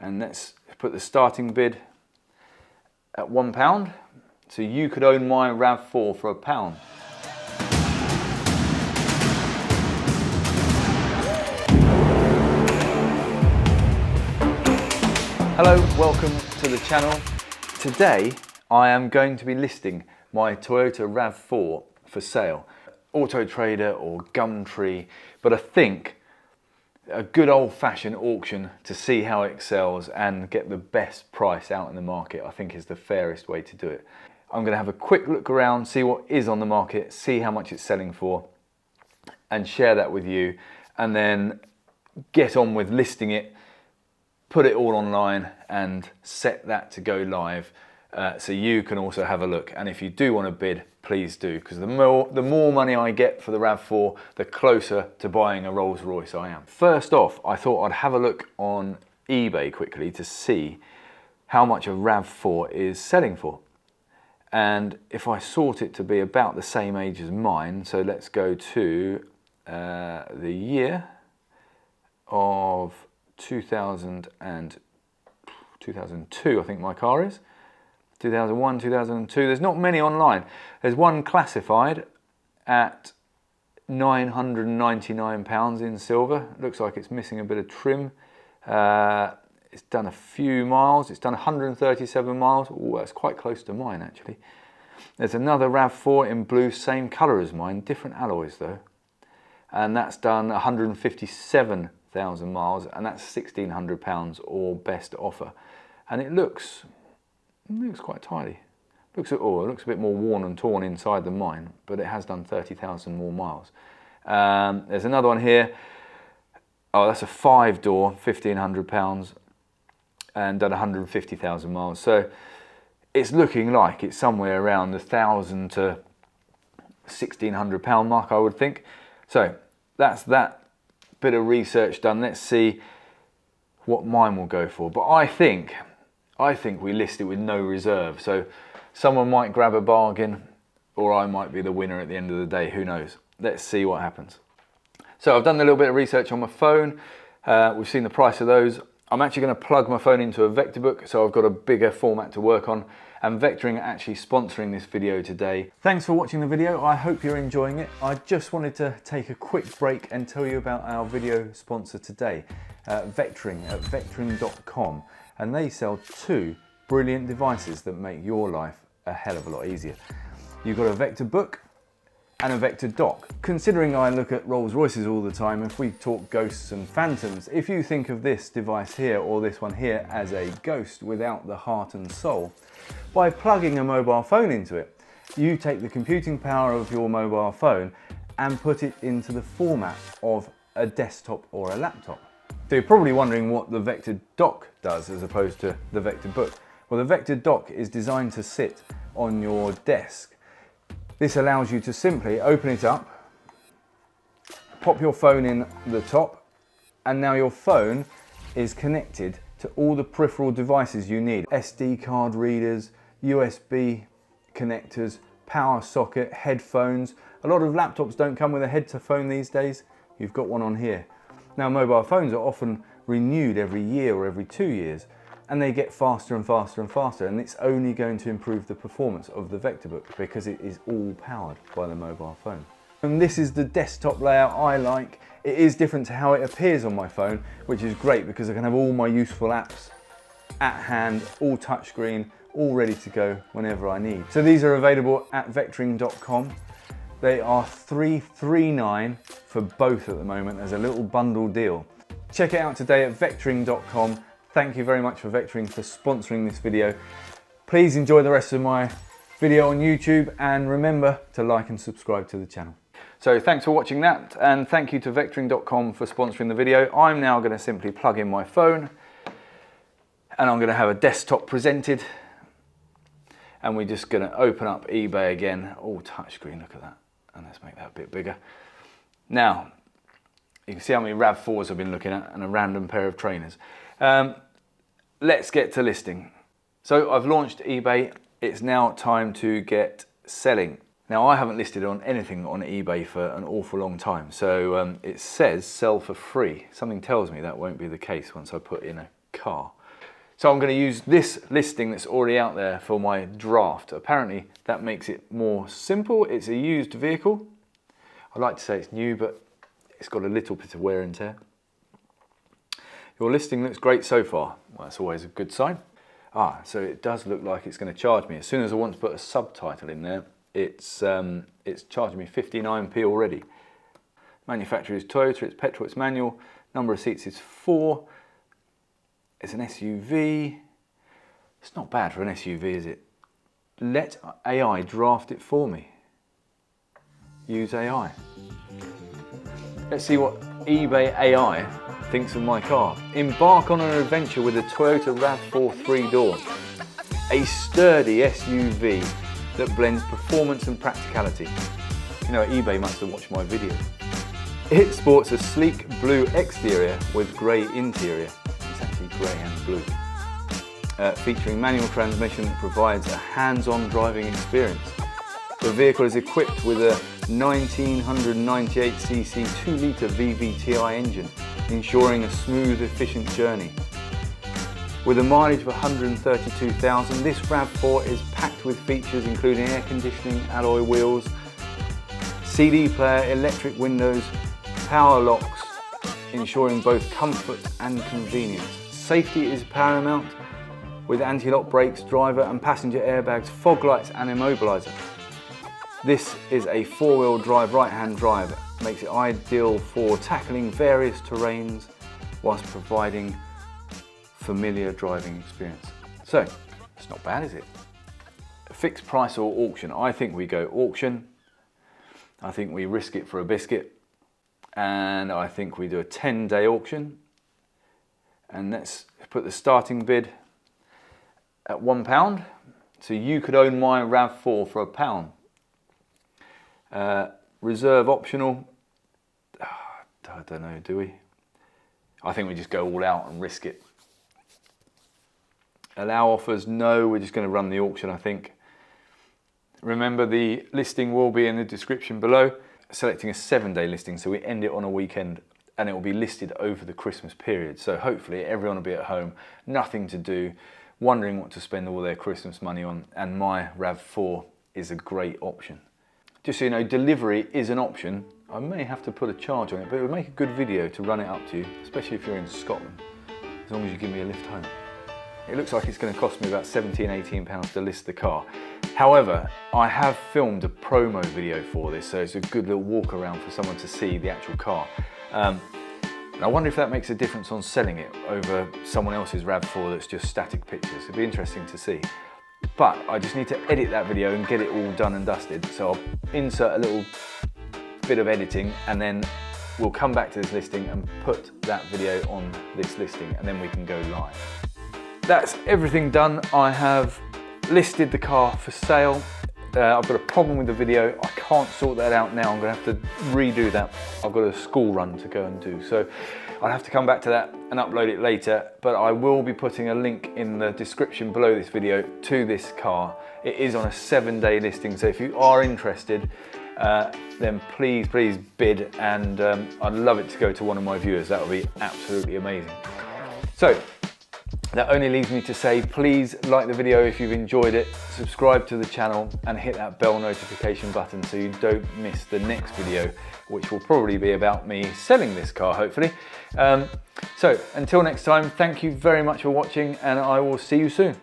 And let's put the starting bid at £1. So you could own my RAV4 for £1. Hello, welcome to the channel. Today I am going to be listing my Toyota RAV4 for sale. Auto Trader or Gumtree, but I think a good old-fashioned auction to see how it sells and get the best price out in the market, I think is the fairest way to do it. I'm going to have a quick look around, see what is on the market, see how much it's selling for, and share that with you, and then get on with listing it, put it all online and set that to go live so you can also have a look. And if you do want to bid, please do, because the more money I get for the RAV4, the closer to buying a Rolls Royce I am. First off, I thought I'd have a look on eBay quickly to see how much a RAV4 is selling for. And if I sort it to be about the same age as mine, so let's go to the year of 2002, I think my car is. 2001, 2002, there's not many online. There's one classified at £999 in silver. Looks like it's missing a bit of trim. It's done a few miles, it's done 137 miles. Oh, that's quite close to mine actually. There's another RAV4 in blue, same colour as mine, different alloys though. And that's done 157,000 miles, and that's £1,600 or best offer. And it looks quite tidy. It looks a bit more worn and torn inside than mine, but it has done 30,000 more miles. There's another one here. Oh, that's a 5-door, £1,500 and done 150,000 miles. So it's looking like it's somewhere around the £1,000 to £1,600 mark, I would think. So that's that bit of research done. Let's see what mine will go for. But I think we list it with no reserve. So someone might grab a bargain, or I might be the winner at the end of the day. Who knows? Let's see what happens. So I've done a little bit of research on my phone. We've seen the price of those. I'm actually going to plug my phone into a VectorBook, so I've got a bigger format to work on. And Vectoring are actually sponsoring this video today. Thanks for watching the video. I hope you're enjoying it. I just wanted to take a quick break and tell you about our video sponsor today, Vectoring at vectoring.com. And they sell two brilliant devices that make your life a hell of a lot easier. You've got a VectorBook and a Vector Dock. Considering I look at Rolls Royces all the time, if we talk ghosts and phantoms, if you think of this device here or this one here as a ghost without the heart and soul, by plugging a mobile phone into it, you take the computing power of your mobile phone and put it into the format of a desktop or a laptop. So you're probably wondering what the Vector Dock does as opposed to the VectorBook. Well, the Vector Dock is designed to sit on your desk. This allows you to simply open it up, pop your phone in the top, and now your phone is connected to all the peripheral devices you need. SD card readers, USB connectors, power socket, headphones. A lot of laptops don't come with a headphone these days. You've got one on here. Now, mobile phones are often renewed every year or every 2 years, and they get faster and faster and faster, and it's only going to improve the performance of the VectorBook because it is all powered by the mobile phone. And this is the desktop layout I like. It is different to how it appears on my phone, which is great because I can have all my useful apps at hand, all touchscreen, all ready to go whenever I need. So these are available at vectoring.com. They are $339 for both at the moment as a little bundle deal. Check it out today at vectoring.com. Thank you very much for Vectoring for sponsoring this video. Please enjoy the rest of my video on YouTube, and remember to like and subscribe to the channel. So thanks for watching that, and thank you to vectoring.com for sponsoring the video. I'm now going to simply plug in my phone, and I'm going to have a desktop presented, and we're just going to open up eBay again. Oh, touchscreen, look at that. And let's make that a bit bigger. Now, you can see how many RAV4s I've been looking at and a random pair of trainers. Let's get to listing. So I've launched eBay. It's now time to get selling. Now, I haven't listed on anything on eBay for an awful long time. So it says sell for free. Something tells me that won't be the case once I put in car. So I'm going to use this listing that's already out there for my draft. Apparently that makes it more simple. It's a used vehicle. I like to say it's new, but it's got a little bit of wear and tear. Your listing looks great so far. Well, that's always a good sign. So it does look like it's going to charge me. As soon as I want to put a subtitle in there, it's charging me 59p already. Manufacturer is Toyota, it's petrol, it's manual. Number of seats is 4. It's an SUV. It's not bad for an SUV, is it? Let AI draft it for me. Use AI. Let's see what eBay AI thinks of my car. Embark on an adventure with a Toyota RAV4 3-door. A sturdy SUV that blends performance and practicality. You know, eBay must have watched my video. It sports a sleek blue exterior with grey interior. It's actually grey and blue. Featuring manual transmission that provides a hands-on driving experience. The vehicle is equipped with a 1998cc 2-litre VVTi engine, ensuring a smooth, efficient journey. With a mileage of 132,000, this RAV4 is packed with features including air conditioning, alloy wheels, CD player, electric windows, power locks, ensuring both comfort and convenience. Safety is paramount with anti-lock brakes, driver and passenger airbags, fog lights and immobiliser. This is a 4-wheel drive right-hand drive. Makes it ideal for tackling various terrains whilst providing familiar driving experience. So, it's not bad, is it? Fixed price or auction? I think we go auction. I think we risk it for a biscuit. And I think we do a 10-day auction. And let's put the starting bid at £1. So you could own my RAV4 for £1. Reserve optional. I don't know, do we? I think we just go all out and risk it. Allow offers? No, we're just going to run the auction, I think. Remember, the listing will be in the description below. Selecting a 7-day listing, so we end it on a weekend and it will be listed over the Christmas period. So hopefully everyone will be at home, nothing to do, wondering what to spend all their Christmas money on, and my RAV4 is a great option. Just so you know, delivery is an option. I may have to put a charge on it, but it would make a good video to run it up to you, especially if you're in Scotland, as long as you give me a lift home. It looks like it's going to cost me about £17–18 to list the car. However, I have filmed a promo video for this, so it's a good little walk around for someone to see the actual car. And I wonder if that makes a difference on selling it over someone else's RAV4 that's just static pictures. It'd be interesting to see. But I just need to edit that video and get it all done and dusted. So I'll insert a little bit of editing and then we'll come back to this listing and put that video on this listing and then we can go live. That's everything done. I have listed the car for sale. I've got a problem with the video. I can't sort that out now. I'm going to have to redo that. I've got a school run to go and do. So I'll have to come back to that and upload it later. But I will be putting a link in the description below this video to this car. It is on a 7-day listing. So if you are interested, then please bid. And I'd love it to go to one of my viewers. That would be absolutely amazing. So that only leaves me to say, please like the video if you've enjoyed it, subscribe to the channel and hit that bell notification button so you don't miss the next video, which will probably be about me selling this car, hopefully. So until next time, thank you very much for watching and I will see you soon.